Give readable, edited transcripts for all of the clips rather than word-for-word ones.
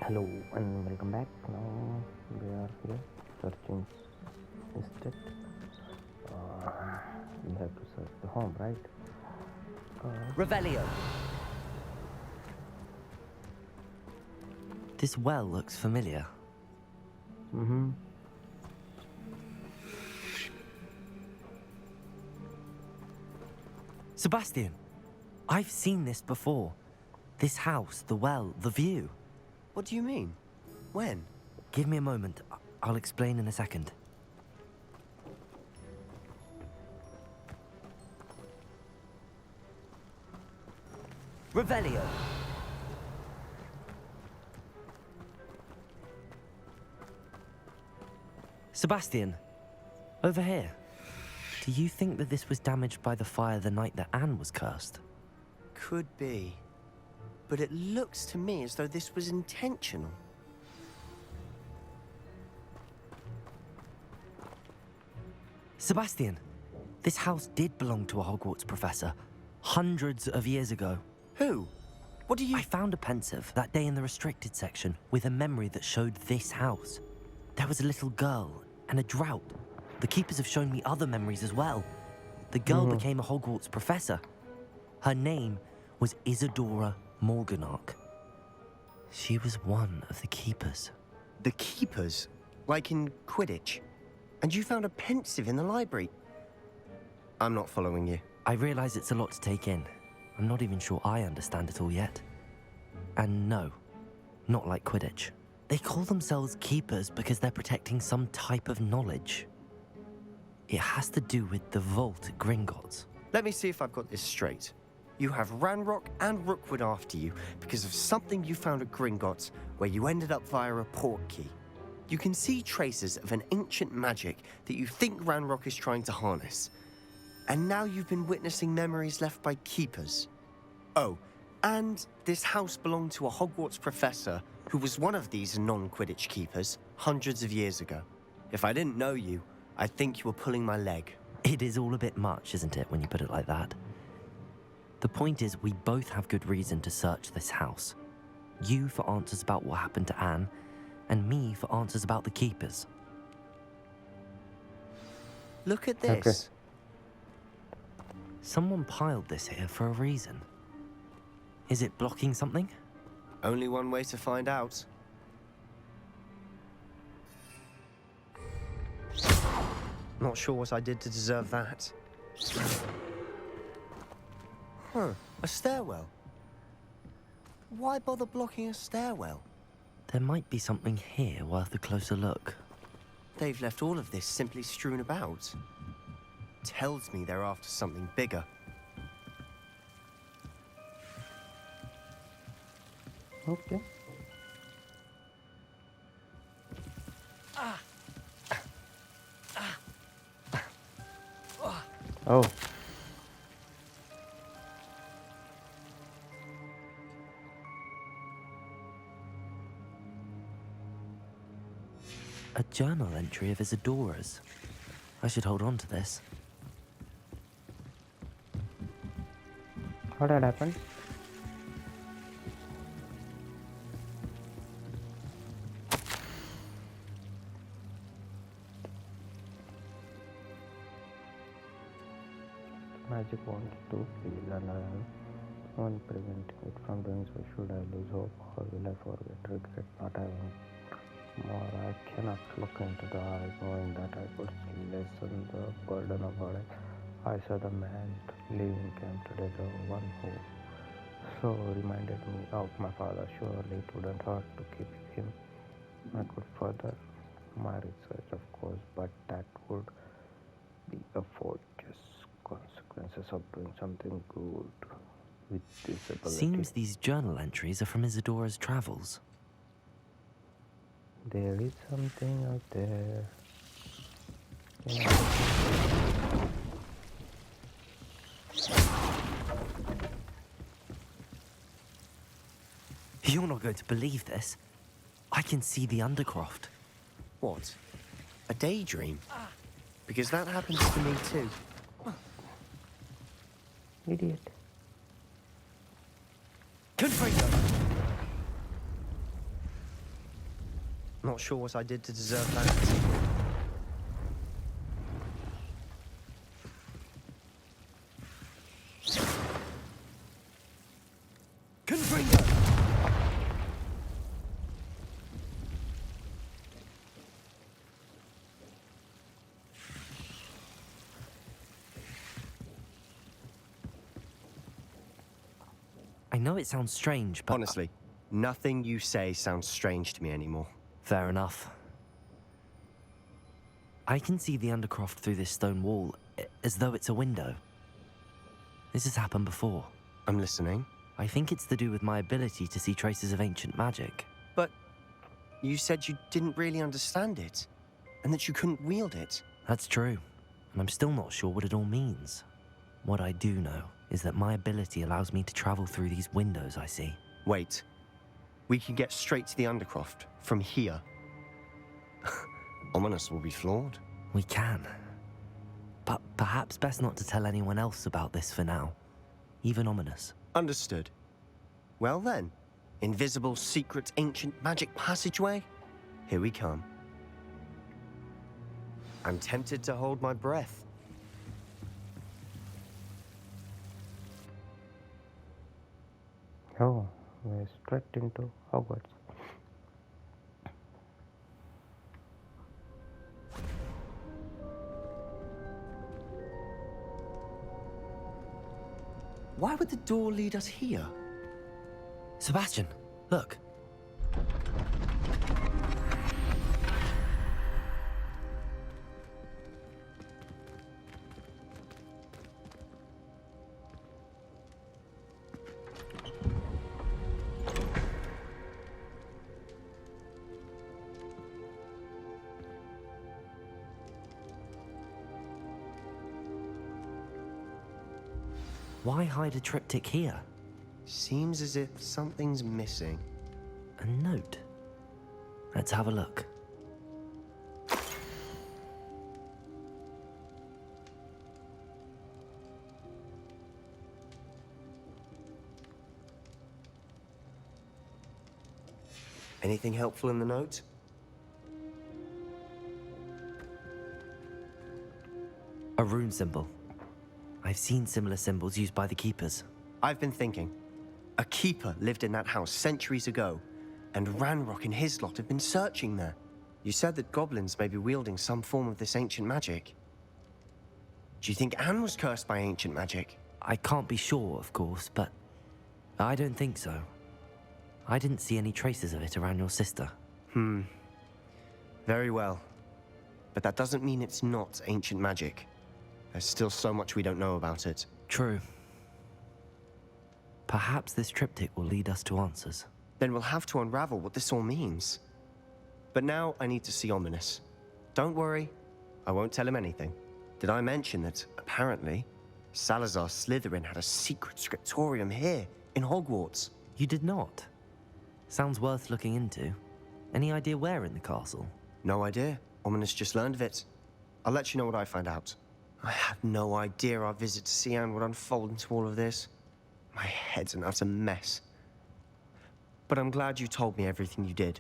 Hello and welcome back. Now we are here searching instead. We have to search the home, right? Revelio. This well looks familiar. Mm-hmm. Sebastian, I've seen this before. This house, the well, the view. What do you mean? When? Give me a moment. I'll explain in a second. Revelio. Sebastian, over here. Do you think that this was damaged by the fire the night that Anne was cursed? Could be. But it looks to me as though this was intentional. Sebastian, this house did belong to a Hogwarts professor, hundreds of years ago. Who? What do you... I found a pensive that day in the restricted section with a memory that showed this house. There was a little girl and a drought. The keepers have shown me other memories as well. The girl became a Hogwarts professor. Her name was Isadora Morganach. She was one of the keepers. The keepers? Like in Quidditch? And you found a pensive in the library? I'm not following you. I realize it's a lot to take in. I'm not even sure I understand it all yet. And no, not like Quidditch. They call themselves keepers because they're protecting some type of knowledge. It has to do with the vault at Gringotts. Let me see if I've got this straight. You have Ranrock and Rookwood after you because of something you found at Gringotts where you ended up via a port key. You can see traces of an ancient magic that you think Ranrock is trying to harness. And now you've been witnessing memories left by keepers. Oh, and this house belonged to a Hogwarts professor who was one of these non-Quidditch keepers hundreds of years ago. If I didn't know you, I'd think you were pulling my leg. It is all a bit much, isn't it, when you put it like that? The point is, we both have good reason to search this house. You for answers about what happened to Anne, and me for answers about the keepers. Look at this. Someone piled this here for a reason. Is it blocking something? Only one way to find out. Not sure what I did to deserve that. Huh, a stairwell. Why bother blocking a stairwell? There might be something here worth a closer look. They've left all of this simply strewn about. Tells me they're after something bigger. Okay. Oh. A journal entry of Isadora's. I should hold on to this. What had happened? Magic wants to feel alive. One preventing it from doing so. Should I lose hope or will I forget? Regret not having more. I cannot look into the eyes knowing that I could lessen the burden of her. I saw the man leaving camp today, the one who so reminded me of my father. Surely it wouldn't hurt to keep him. I could further my research, of course, but that would be a fortuitous consequences of doing something good with this ability. Seems these journal entries are from Isadora's travels. There is something out there. You're not going to believe this. I can see the Undercroft. What? A daydream? Because that happens to me too. Idiot. Confringo! Not sure what I did to deserve that. Confringo! I know it sounds strange, but... Honestly, nothing you say sounds strange to me anymore. Fair enough. I can see the Undercroft through this stone wall, as though it's a window. This has happened before. I'm listening. I think it's to do with my ability to see traces of ancient magic. But you said you didn't really understand it, and that you couldn't wield it. That's true, and I'm still not sure what it all means. What I do know is that my ability allows me to travel through these windows I see. Wait. We can get straight to the Undercroft from here. Ominous will be floored. We can. But perhaps best not to tell anyone else about this for now. Even Ominous. Understood. Well then, invisible, secret, ancient magic passageway? Here we come. I'm tempted to hold my breath. Oh, we're straight into Hogwarts. Why would the door lead us here? Sebastian, look. Why hide a triptych here? Seems as if something's missing. A note. Let's have a look. Anything helpful in the note? A rune symbol. I've seen similar symbols used by the keepers. I've been thinking. A keeper lived in that house centuries ago, and Ranrock and his lot have been searching there. You said that goblins may be wielding some form of this ancient magic. Do you think Anne was cursed by ancient magic? I can't be sure, of course, but I don't think so. I didn't see any traces of it around your sister. Very well. But that doesn't mean it's not ancient magic. There's still so much we don't know about it. True. Perhaps this triptych will lead us to answers. Then we'll have to unravel what this all means. But now I need to see Ominous. Don't worry, I won't tell him anything. Did I mention that, apparently, Salazar Slytherin had a secret scriptorium here, in Hogwarts? You did not? Sounds worth looking into. Any idea where in the castle? No idea. Ominous just learned of it. I'll let you know what I find out. I had no idea our visit to Sian would unfold into all of this. My head's an utter mess. But I'm glad you told me everything you did.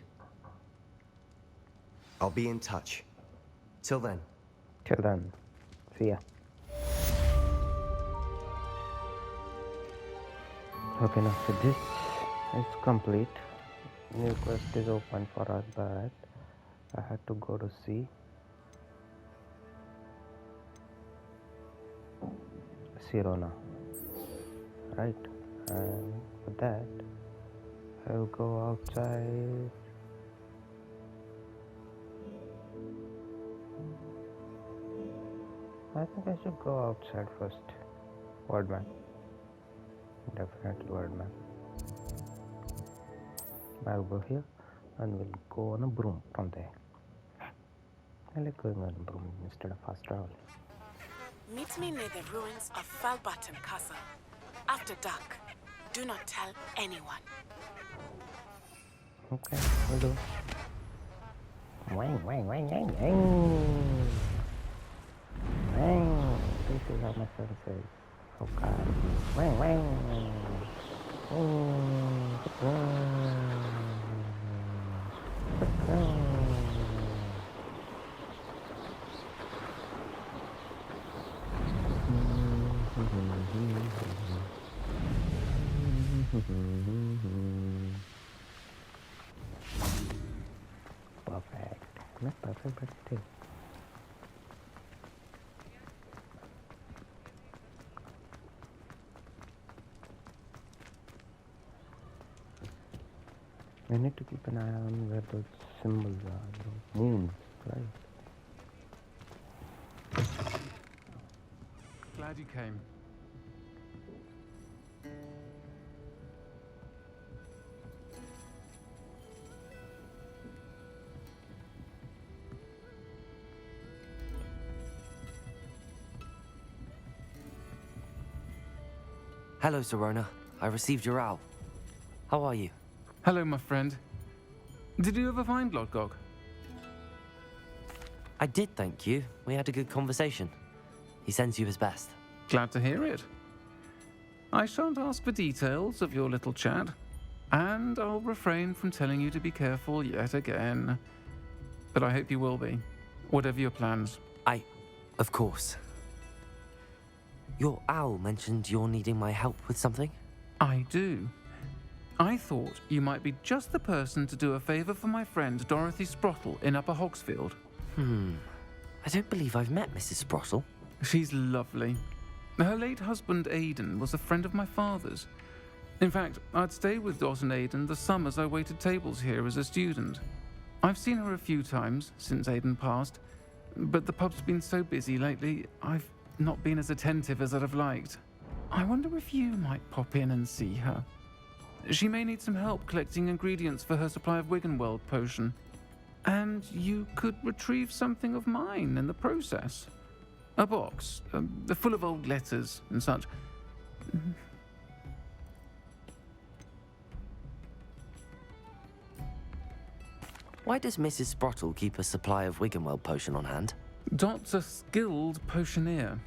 I'll be in touch. Till then. Till then, see ya. Okay, now so this is complete. New quest is open for us, but I had to go to see Sirona, right? And for that, I'll go outside. I think I should go outside first. Word map. Definitely word map. I'll go here and we'll go on a broom from there. I like going on a broom instead of fast travel. Meet me near the ruins of Falbutton Castle. After dark. Do not tell anyone. Okay, we'll do. Wang, wang, wang, wang, wang. Wang. This is how my son says. Oh God. Wang, wang. Oh, wang. My perfect day. We need to keep an eye on where those symbols are, the moons, right? Glad you came. Hello, Serona. I received your owl. How are you? Hello, my friend. Did you ever find Lodgok? I did, thank you. We had a good conversation. He sends you his best. Glad to hear it. I shan't ask for details of your little chat, and I'll refrain from telling you to be careful yet again. But I hope you will be, whatever your plans. Of course. Your owl mentioned you're needing my help with something? I do. I thought you might be just the person to do a favor for my friend Dorothy Sprottle in Upper Hogsfield. I don't believe I've met Mrs. Sprottle. She's lovely. Her late husband Aidan was a friend of my father's. In fact, I'd stayed with Dot and Aidan the summers I waited tables here as a student. I've seen her a few times since Aidan passed, but the pub's been so busy lately, I've not been as attentive as I'd have liked. I wonder if you might pop in and see her. She may need some help collecting ingredients for her supply of Wiggenweld potion. And you could retrieve something of mine in the process. A box, full of old letters and such. Why does Mrs. Sprottle keep a supply of Wiggenweld potion on hand? Dot's a skilled potioneer.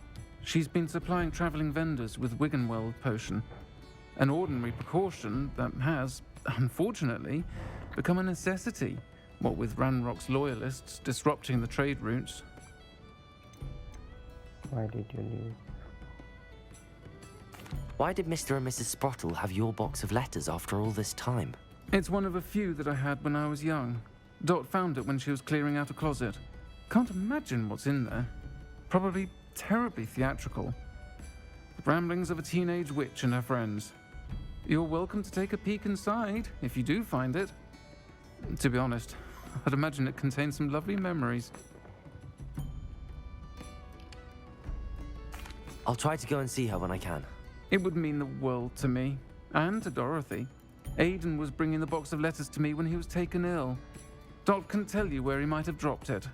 She's been supplying travelling vendors with Wiggenweld potion. An ordinary precaution that has, unfortunately, become a necessity, what with Ranrock's loyalists disrupting the trade routes. Why did you leave? Why did Mr. and Mrs. Sprottle have your box of letters after all this time? It's one of a few that I had when I was young. Dot found it when she was clearing out a closet. Can't imagine what's in there. Probably terribly theatrical. The ramblings of a teenage witch and her friends. You're welcome to take a peek inside, if you do find it. To be honest, I'd imagine it contains some lovely memories. I'll try to go and see her when I can. It would mean the world to me, and to Dorothy. Aidan was bringing the box of letters to me when he was taken ill. Dot can tell you where he might have dropped it.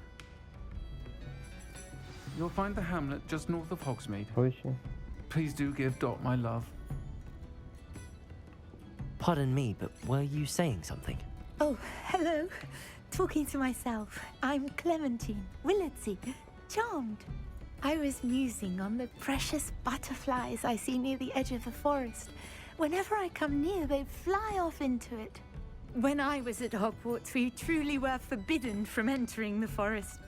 You'll find the hamlet just north of Hogsmeade. Who is she? Please do give Dot my love. Pardon me, but were you saying something? Oh, hello. Talking to myself. I'm Clementine Willardsey. Charmed. I was musing on the precious butterflies I see near the edge of the forest. Whenever I come near, they fly off into it. When I was at Hogwarts, we truly were forbidden from entering the forest.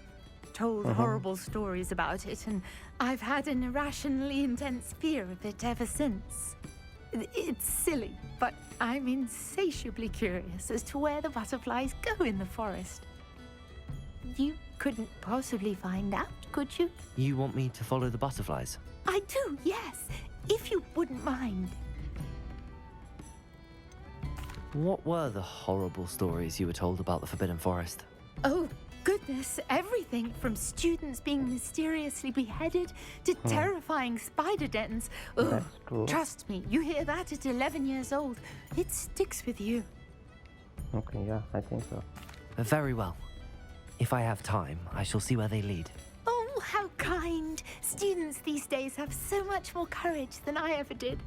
Told horrible stories about it, and I've had an irrationally intense fear of it ever since. It's silly, but I'm insatiably curious as to where the butterflies go in the forest. You couldn't possibly find out, could you? You want me to follow the butterflies? I do, yes, if you wouldn't mind. What were the horrible stories you were told about the Forbidden Forest? Oh, goodness, everything from students being mysteriously beheaded to terrifying spider dens. Ugh, That's true. trust me, you hear that at 11 years old, it sticks with you. Okay, yeah, I think so. Very well. If I have time, I shall see where they lead. Oh, how kind. Students these days have so much more courage than I ever did.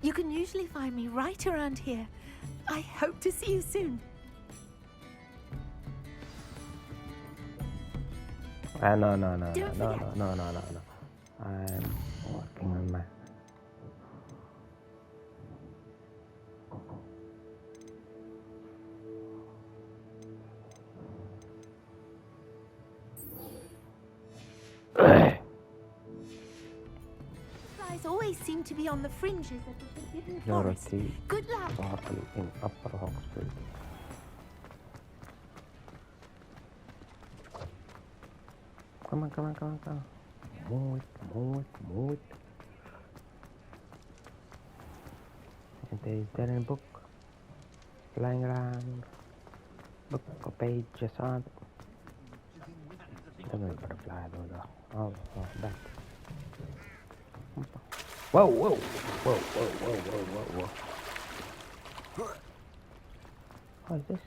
You can usually find me right around here. I hope to see you soon. No. Don't forget. No. I'm working on my... Flies always seem to be on the fringes of the forbidden forest. Dorothy Good luck. Sprottle in Upper Hogsfield. Come on, come on, come on, come on. Move it, move it, move it. Is there any book lying around? Book or pages on it? There's no butterfly though. Oh, that. Whoa, whoa, whoa, whoa, whoa, whoa, whoa, whoa. What is this?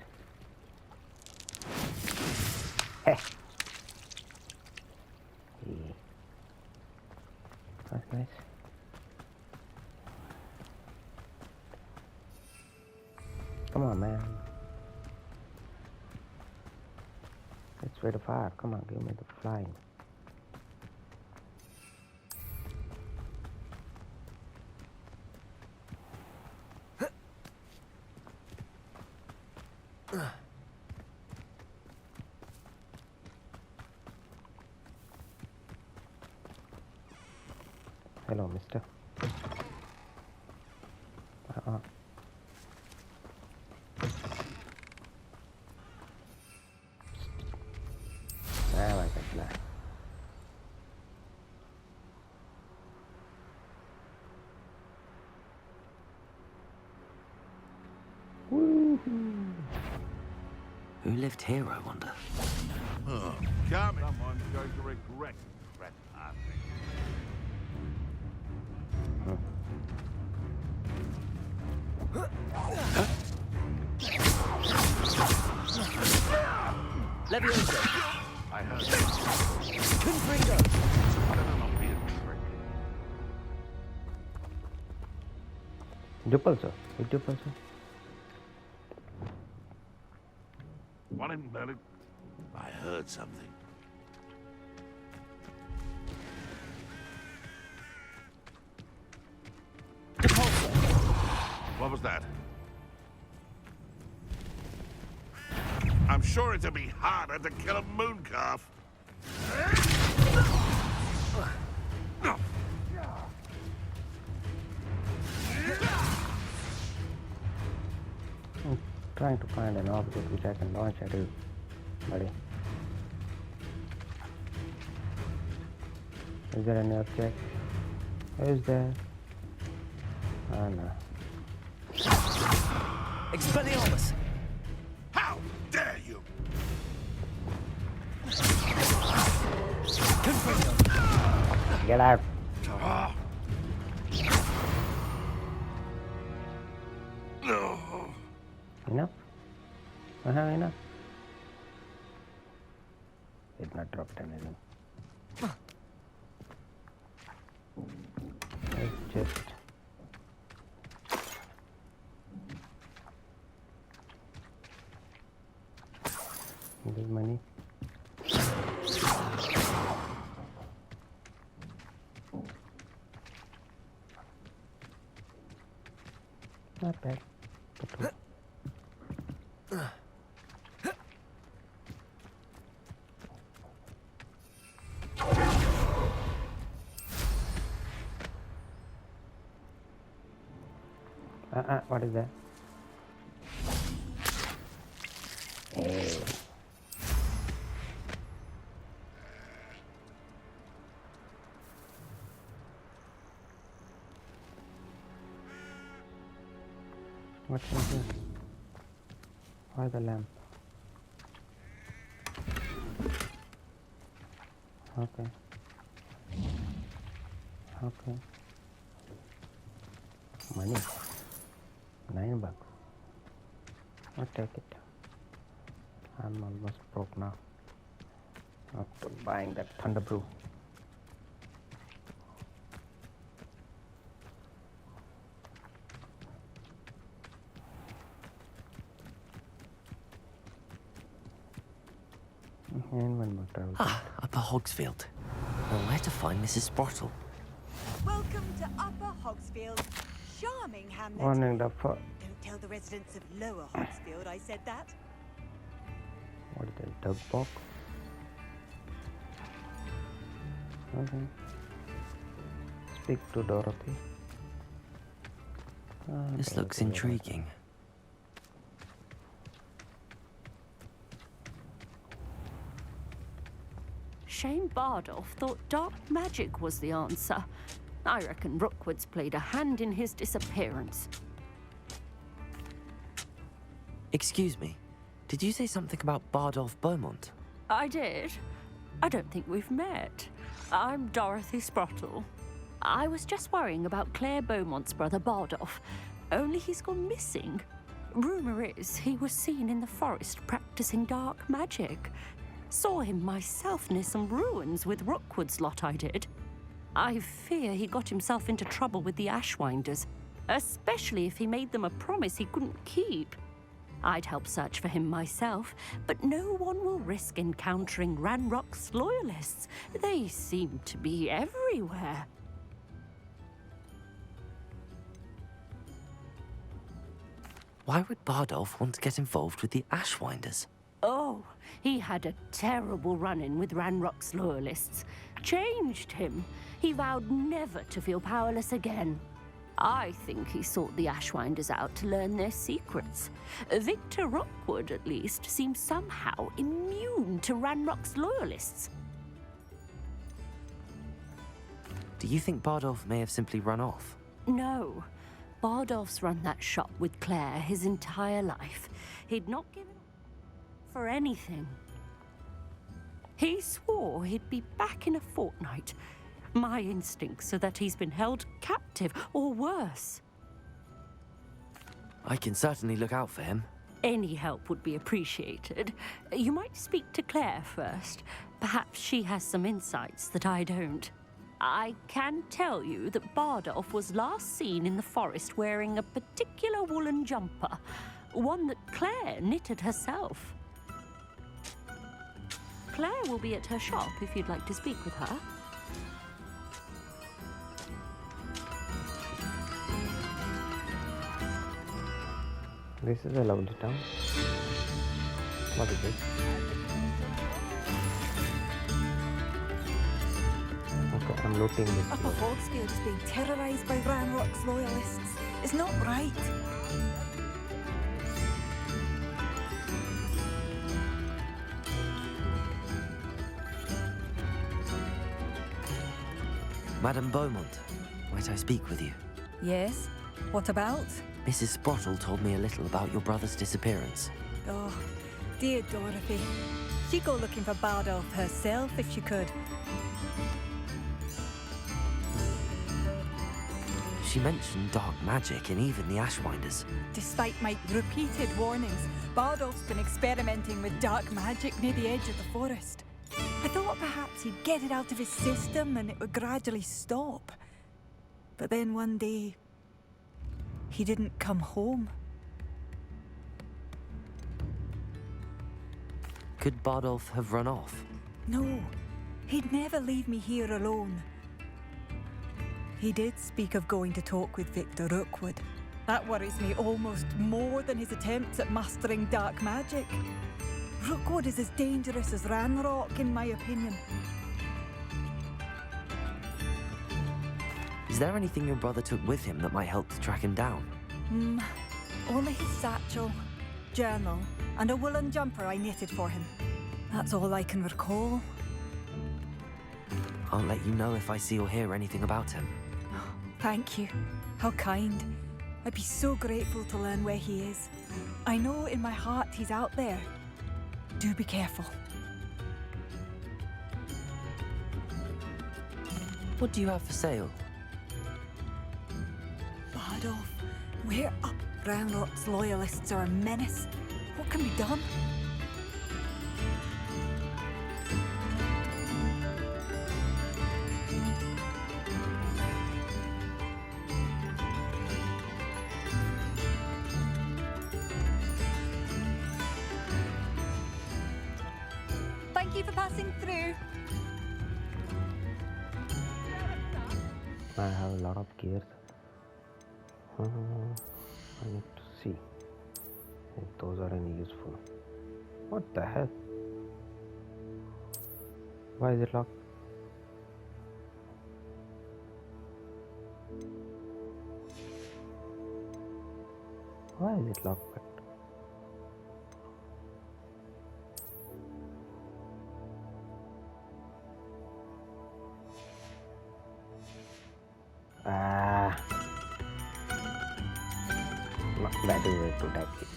Hey. Yeah. That's nice. Come on, man. It's way too far. Come on, give me the flying. Hello, mister. I like that. Who lived here, I wonder? Oh, coming. Someone's going to regret trespassing. Leviosa! I heard Confringo! better not be a trick. Jump also. Jump also. One in minute. I heard something. What was that? I'm sure it'd be harder to kill a moon calf. I'm trying to find an object which I can launch at you, buddy. Is there any object? Is there? Oh no. Expelliarmus! How dare you! Confringo! Get out. No. Enough? Enough. Did not drop anything. It's just this money. Not bad. What is that? Hey. What's in here? Why the lamp? Okay. Okay. Money. $9. I'll take it. I'm almost broke now. After buying that Thunder Brew. And one more travel. Ah, Upper Hogsfield. Well, where to find Mrs. Sprottle? Welcome to Upper Hogsfield. Charming hamlet. Warning the fuck. Don't tell the residents of Lower Hogsfield I said that. What is that? Dog box? Okay. Speak to Dorothy. This looks intriguing. shame Bardolph thought dark magic was the answer. I reckon Rookwood's played a hand in his disappearance. Excuse me, did you say something about Bardolph Beaumont? I did. I don't think we've met. I'm Dorothy Sprottle. I was just worrying about Claire Beaumont's brother Bardolph, only he's gone missing. Rumour is he was seen in the forest practicing dark magic. Saw him myself near some ruins with Rookwood's lot I did. I fear he got himself into trouble with the Ashwinders, especially if he made them a promise he couldn't keep. I'd help search for him myself, but no one will risk encountering Ranrock's loyalists. They seem to be everywhere. Why would Bardolph want to get involved with the Ashwinders? Oh, he had a terrible run-in with Ranrock's loyalists. Changed him. He vowed never to feel powerless again. I think he sought the Ashwinders out to learn their secrets. Victor Rookwood, at least, seems somehow immune to Ranrock's loyalists. Do you think Bardolph may have simply run off? No. Bardolph's run that shop with Claire his entire life. He'd not given up for anything. He swore he'd be back in a fortnight. My instincts are that he's been held captive, or worse. I can certainly look out for him. Any help would be appreciated. You might speak to Claire first. Perhaps she has some insights that I don't. I can tell you that Bardolph was last seen in the forest wearing a particular woolen jumper, one that Claire knitted herself. Claire will be at her shop if you'd like to speak with her. This is a lovely town. What is it? Okay, I'm looting this. Upper Hogsfield is being terrorised by Ranrock's loyalists. It's not right. Madame Beaumont, might I speak with you? Yes? What about? Mrs. Sprottle told me a little about your brother's disappearance. Oh, dear Dorothy. She'd go looking for Bardolph herself if she could. She mentioned dark magic and even the Ashwinders. Despite my repeated warnings, Bardolph's been experimenting with dark magic near the edge of the forest. I thought perhaps he'd get it out of his system and it would gradually stop. But then one day, he didn't come home. Could Bardolph have run off? No, he'd never leave me here alone. He did speak of going to talk with Victor Rookwood. That worries me almost more than his attempts at mastering dark magic. Rookwood is as dangerous as Ranrock, in my opinion. Is there anything your brother took with him that might help to track him down? Only his satchel, journal, and a woolen jumper I knitted for him. That's all I can recall. I'll let you know if I see or hear anything about him. Thank you. How kind. I'd be so grateful to learn where he is. I know in my heart he's out there. Do be careful. What do you have for sale? Bardolph, we're up. Ranrock's loyalists are a menace. What can be done? Thank you for passing through. I have a lot of gears. I need to see if those are any useful. What the hell? Why is it locked? Why is it locked? Not that is way to type it.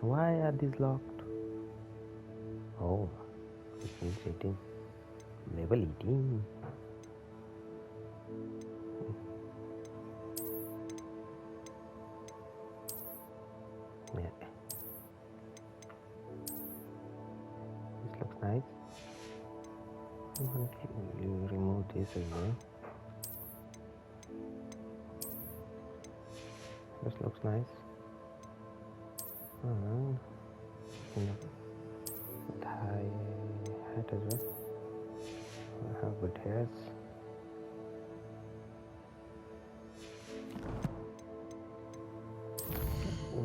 Why are these locked? Oh, it means eating. Level 18. Yeah. This looks nice. You remove this as well. This looks nice. With high hat as well. I have good hairs.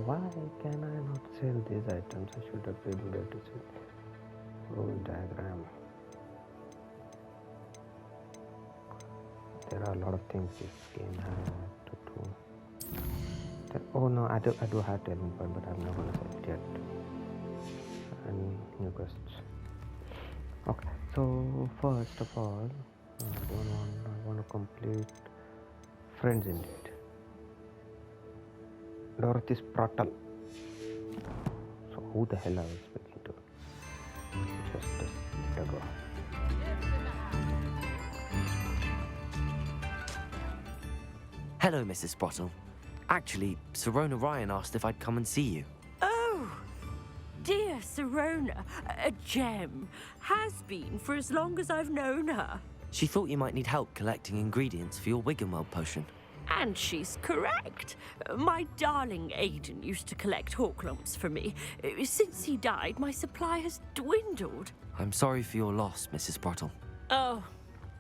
Why can I not sell these items? I should have really got to sell. Rule diagram. There are a lot of things this game has to do. Oh no, I do have telling point, but I'm not gonna sell it yet. And new quests. Okay, so first of all, I want to complete Friends Indeed. Dorothy Sprottle. So who the hell I was speaking to? Just a minute ago. Hello, Mrs. Sprottle. Actually, Sirona Ryan asked if I'd come and see you. Oh, dear Sirona, a gem. Has been for as long as I've known her. She thought you might need help collecting ingredients for your Wiggenweld potion. And she's correct. My darling Aidan used to collect Horklumps for me. Since he died, my supply has dwindled. I'm sorry for your loss, Mrs. Sprottle. Oh,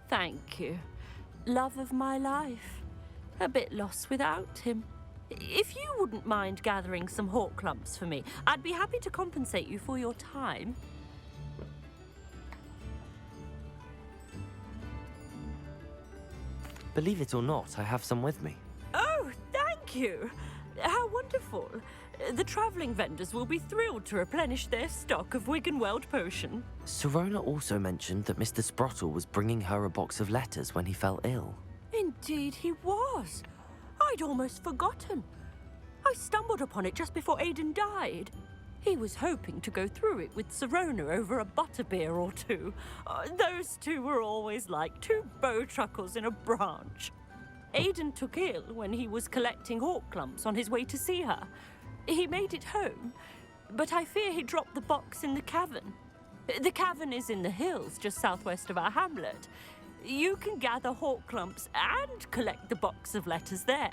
thank you. Love of my life. A bit lost without him. If you wouldn't mind gathering some Horklumps for me, I'd be happy to compensate you for your time. Believe it or not, I have some with me. Oh, thank you. How wonderful. The travelling vendors will be thrilled to replenish their stock of Wiggenweld potion. Sirona also mentioned that Mr. Sprottle was bringing her a box of letters when he fell ill. Indeed he was. I'd almost forgotten. I stumbled upon it just before Aidan died. He was hoping to go through it with Sirona over a butterbeer or two. Those two were always like two bowtruckles in a branch. Aidan took ill when he was collecting Horklumps on his way to see her. He made it home, but I fear he dropped the box in the cavern. The cavern is in the hills just southwest of our hamlet. You can gather Horklumps and collect the box of letters there.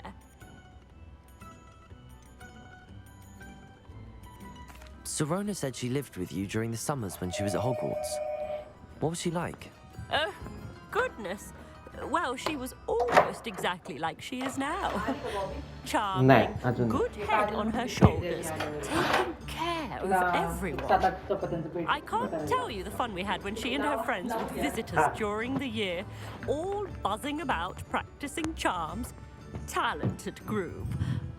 Sirona said she lived with you during the summers when she was at Hogwarts. What was she like? Goodness. Well, she was almost exactly like she is now. Charming, good head on her shoulders, taking care of everyone. I can't tell you the fun we had when she and her friends would visit us during the year, all buzzing about, practicing charms. Talented group.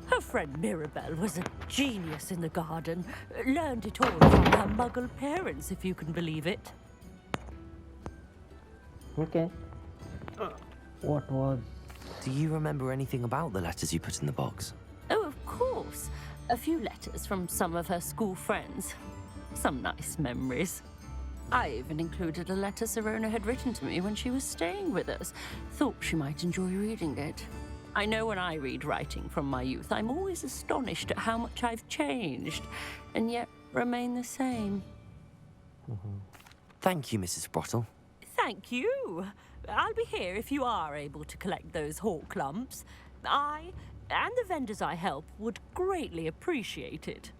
Her friend Mirabelle was a genius in the garden. Learned it all from her muggle parents, if you can believe it. Okay. What was... Do you remember anything about the letters you put in the box? Oh, of course. A few letters from some of her school friends. Some nice memories. I even included a letter Sirona had written to me when she was staying with us. Thought she might enjoy reading it. I know when I read writing from my youth, I'm always astonished at how much I've changed, and yet remain the same. Thank you, Mrs. Sprottle. Thank you. I'll be here if you are able to collect those Horklumps. I, and the vendors I help, would greatly appreciate it.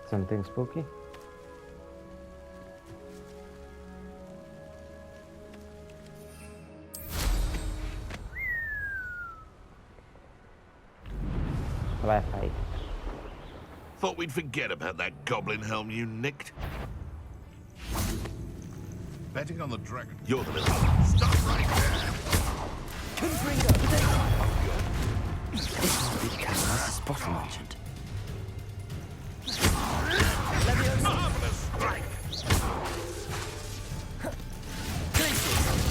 Something spooky? Wi-Fi. Thought we'd forget about that goblin helm you nicked. Betting on the dragon. You're the little... Stop right there! This is the big castle Mrs. Bottle mentioned. Marvelous strike!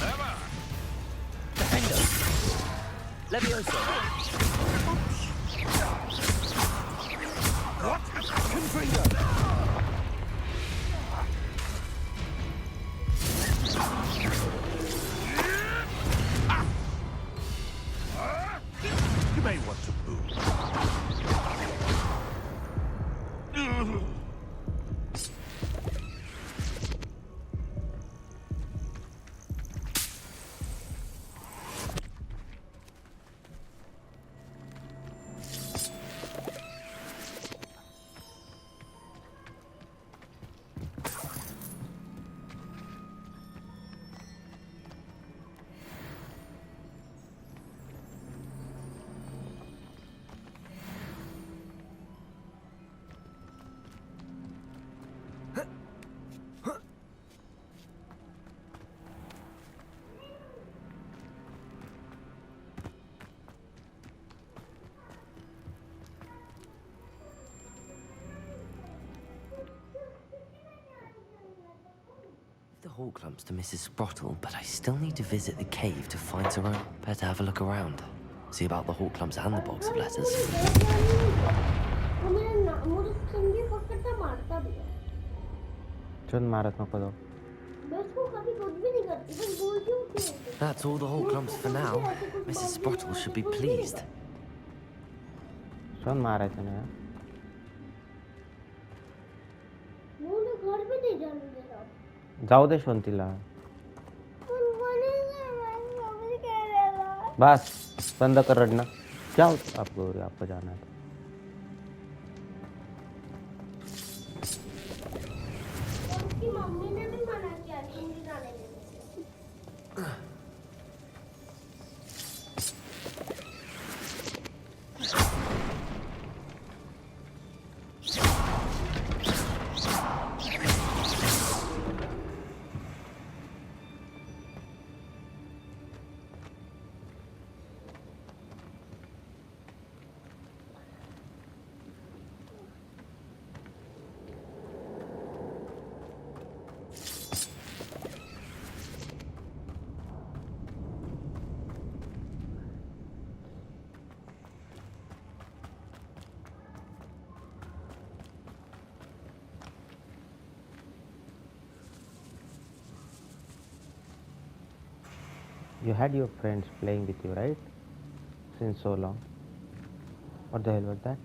Never! Levioso! What? You may want to move. The Horklumps to Mrs. Sprottle, but I still need to visit the cave to find Tyrone. Better have a look around. See about the Horklumps and the box of letters. That's all the Horklumps for now. Mrs. Sprottle should be pleased. जाऊ दे शोंतीला बस बंद कर रडना जाओ आपको जाना है You had your friends playing with you, right? Since so long. What the hell was that?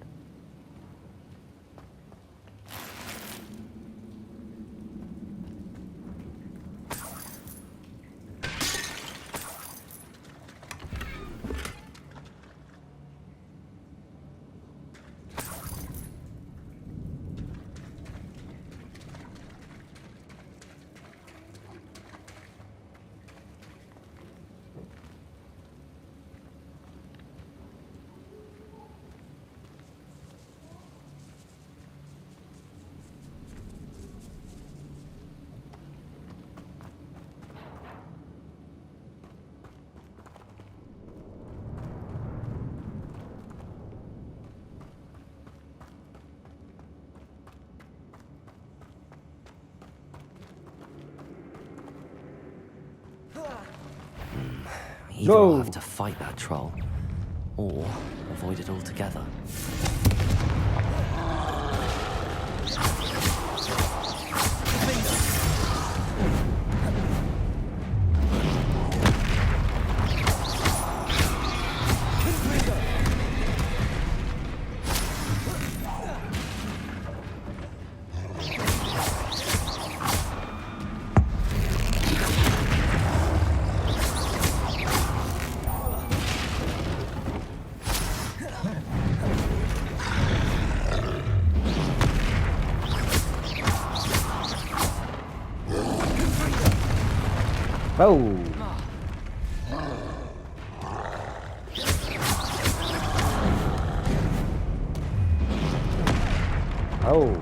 Either I'll have to fight that troll, or avoid it altogether. Oh! Oh.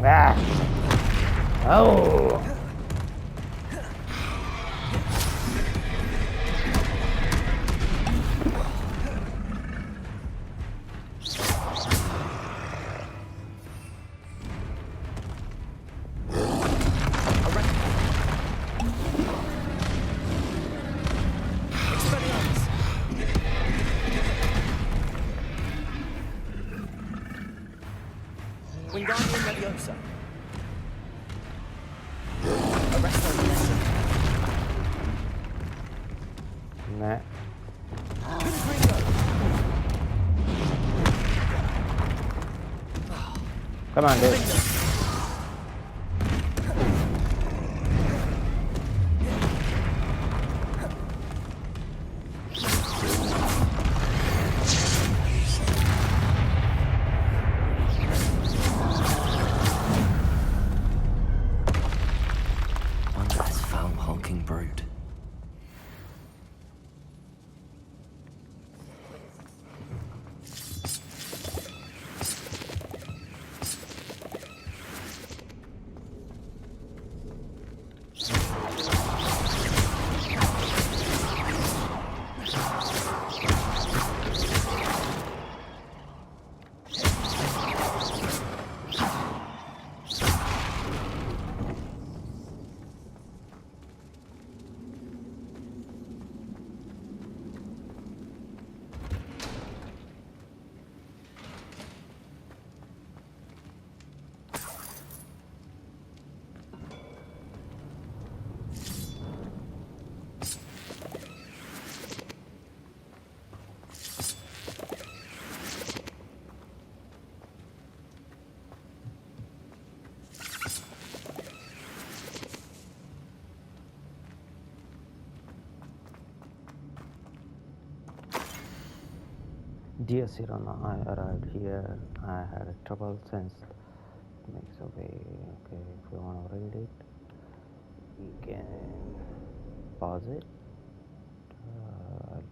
Ah. Oh. Wingardium Leviosa. Nah. Come on, dude. One less foul hulking brute. Dear Sirana, I arrived here. I had trouble since it makes a way. Okay, if you want to read it, you can pause it. I'll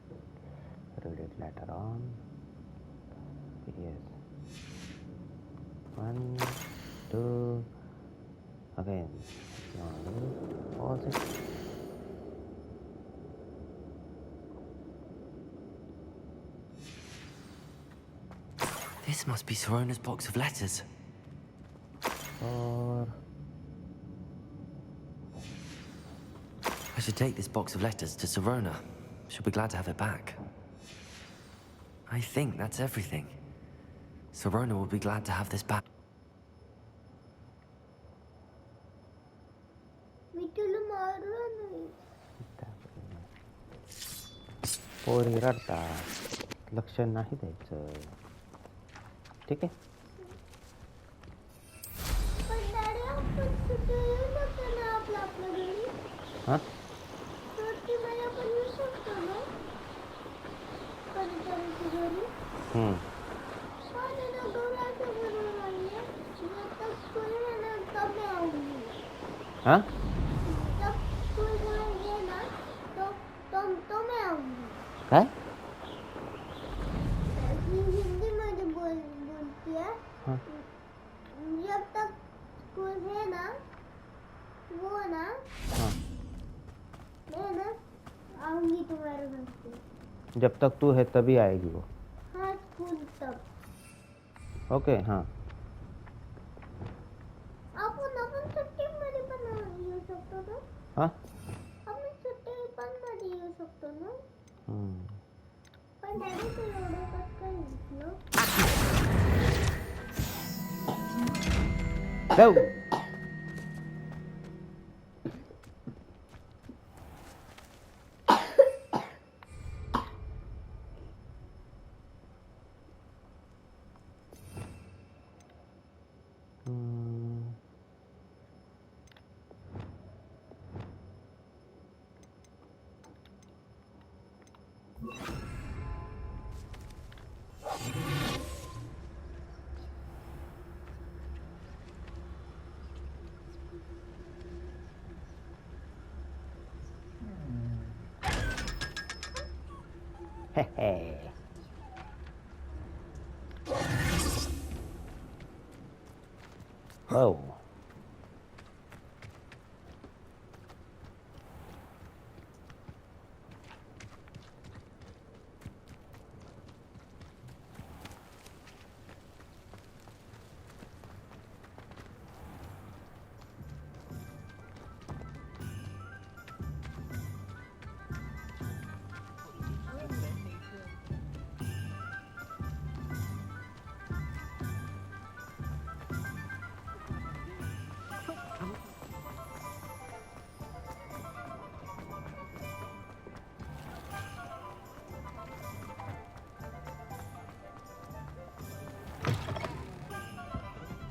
read it later on. Yes. 1, 2. Again, if you want to pause it. This must be Sorona's box of letters. Or I should take this box of letters to Sorona. She'll be glad to have it back. I think that's everything. Sorona will be glad to have this back. पोरी रडतात, लक्ष नाही द्यायचं. ठीक आहे. हां हां काय जब तक स्कूल है ना वो ना मैं ना आऊंगी तुम्हारे घर पे. जब तक तू है तभी आएगी वो. हाँ स्कूल तब. ओके. हाँ आपण सुट्टीमध्ये पण येऊ शकतो ना. हां आपण सुट्टी पण मध्ये येऊ शकतो ना. पण डॅडी तू एवढं कसं काय घेतलं. No. Hehe. Oh.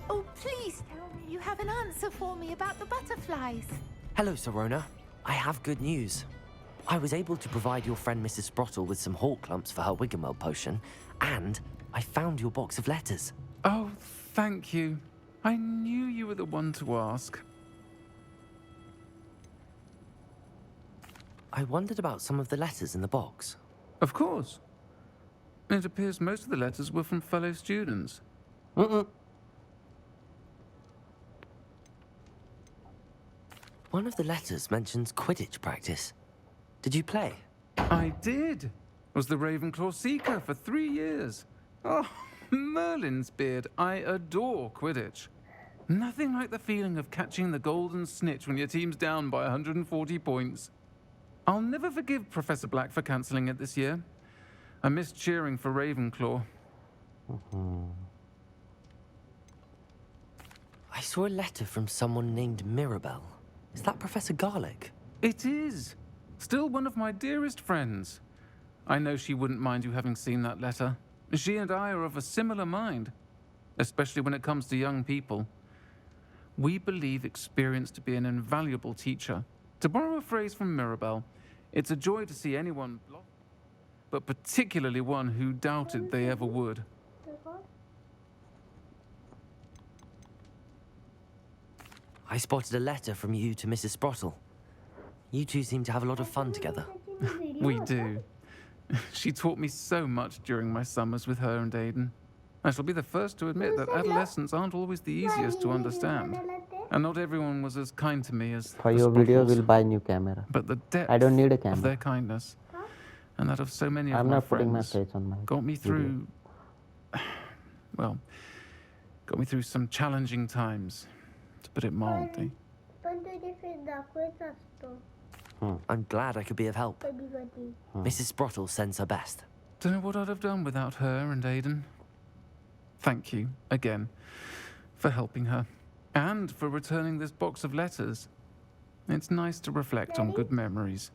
Oh, please tell me you have an answer for me about the butterflies. Hello, Sorona. I have good news. I was able to provide your friend Mrs. Sprottle with some hawk lumps for her Wiggenweld potion, and I found your box of letters. Oh, thank you. I knew you were the one to ask. I wondered about some of the letters in the box. Of course. It appears most of the letters were from fellow students. One of the letters mentions Quidditch practice. Did you play? I did. Was the Ravenclaw Seeker for 3 years. Oh, Merlin's beard. I adore Quidditch. Nothing like the feeling of catching the golden snitch when your team's down by 140 points. I'll never forgive Professor Black for cancelling it this year. I missed cheering for Ravenclaw. I saw a letter from someone named Mirabelle. Is that Professor Garlick? It is. Still one of my dearest friends. I know she wouldn't mind you having seen that letter. She and I are of a similar mind, especially when it comes to young people. We believe experience to be an invaluable teacher. To borrow a phrase from Mirabelle, it's a joy to see anyone blossom, but particularly one who doubted they ever would. I spotted a letter from you to Mrs. Sprottle. You two seem to have a lot of fun together. We do. She taught me so much during my summers with her and Aiden. I shall be the first to admit that adolescents aren't always the easiest to understand. And not everyone was as kind to me as For the your video, Sprottles. we'll buy new camera. But the depth I don't need a of camera. their kindness, and that of so many of I'm my not putting my friends, face on my got me through, well, got me through some challenging times, to put it mildly. I'm glad I could be of help. Mrs. Sprottle sends her best. Don't know what I'd have done without her and Aiden. Thank you, again, for helping her, and for returning this box of letters. It's nice to reflect on good memories.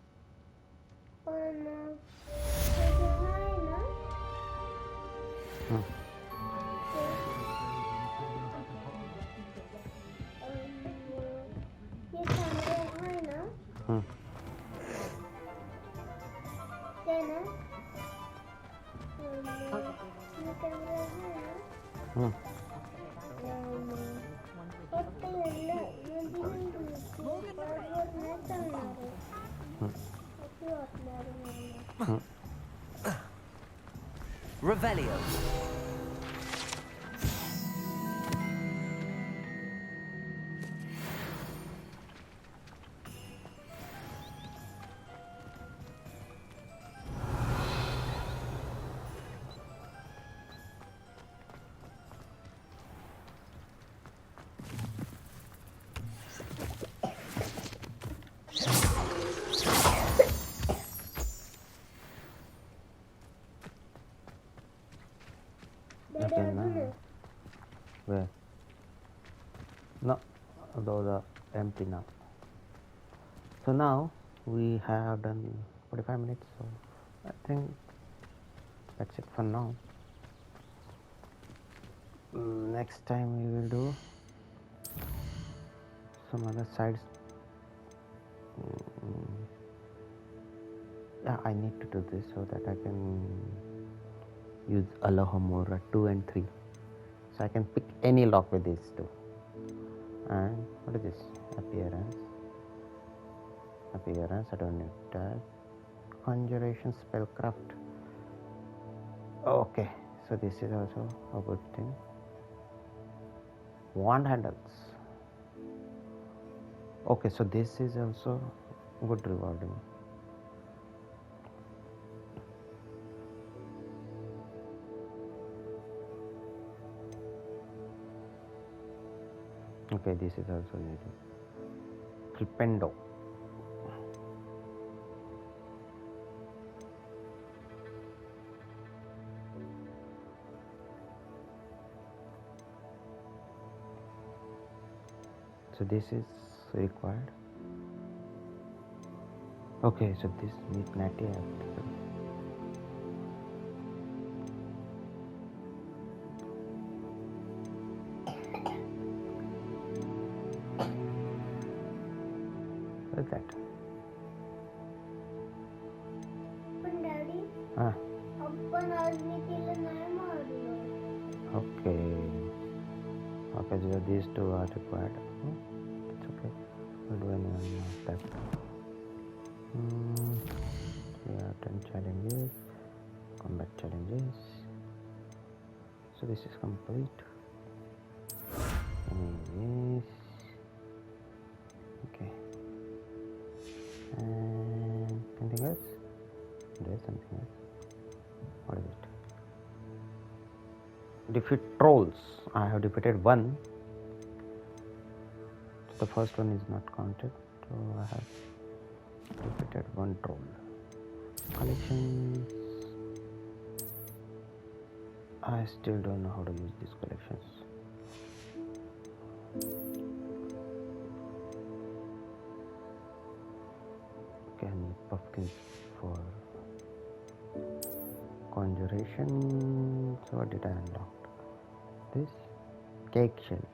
Revelio. empty now. So now we have done 45 minutes, so I think that's it for now. Next time we will do some other sides. Yeah, I need to do this so that I can use Alohomora 2 and 3. So I can pick any lock with these two. And what is this? Appearance. I don't need that. Conjuration, spellcraft. Okay, so this is also a good thing. Wand handles. Okay, so this is also good rewarding. Okay, this is also needed. Flipendo. So this is required. Okay, so this midnight I have to do. What is that? पण daddy Ah, आपण आज मी तिला नाही मारलं. okay. Okay, so these two are required. It's okay. We'll do anyone of that. We have 10 challenges, combat challenges. So this is complete. Anyways, okay. And anything else? There's something else. What is it? Defeat trolls. I have defeated one. So the first one is not counted. So I have defeated one troll. Collections. I still don't know how to use these collections. Okay, I need pumpkins for conjuration. So what did I unlock? This cake shell.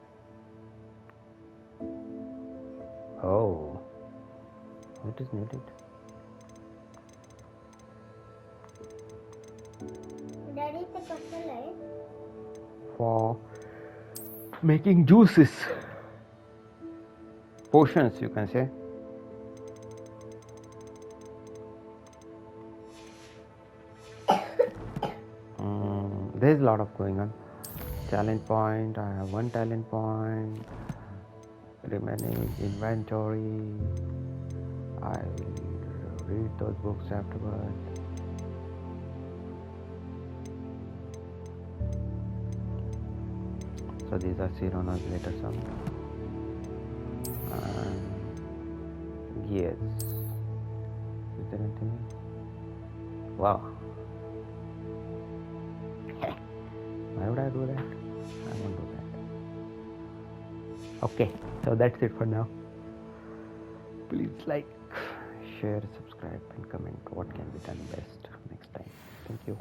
Oh, it is needed. Daddy ते कसं आहे? For making juices, potions, you can say. There's a lot of going on. Talent point. I have one talent point. Remaining inventory. I will read those books afterwards. So these are Sirona's later song. Yes. Is there anything else? Wow. Why would I do that? I won't do that. Okay, so that's it for now. Please like, share, subscribe and comment what can be done best next time. Thank you.